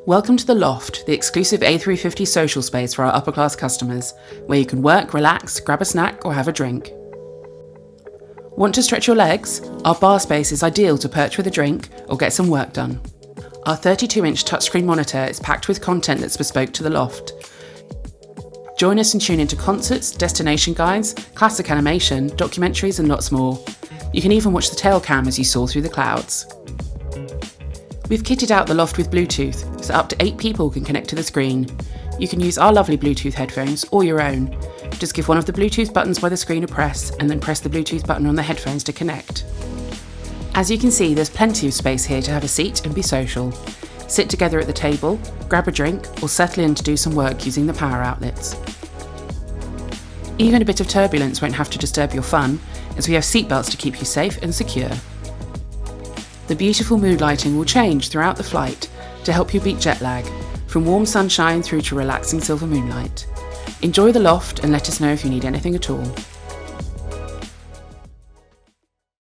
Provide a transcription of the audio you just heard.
Welcome to the Loft, the exclusive A350 social space for our upper class customers, where you can work, relax, grab a snack or have a drink. Want to stretch your legs? Our bar space is ideal to perch with a drink or get some work done. Our 32-inch touchscreen monitor is packed with content that's bespoke to the Loft. Join us and tune into concerts, destination guides, classic animation, documentaries and lots more. You can even watch the tailcam as you soar through the clouds. We've kitted out the Loft with Bluetooth, so up to 8 people can connect to the screen. You can use our lovely Bluetooth headphones or your own. Just give one of the Bluetooth buttons by the screen a press and then press the Bluetooth button on the headphones to connect. As you can see, there's plenty of space here to have a seat and be social. Sit together at the table, grab a drink or settle in to do some work using the power outlets. Even a bit of turbulence won't have to disturb your fun, as we have seatbelts to keep you safe and secure. The beautiful mood lighting will change throughout the flight to help you beat jet lag, from warm sunshine through to relaxing silver moonlight. Enjoy the Loft and let us know if you need anything at all.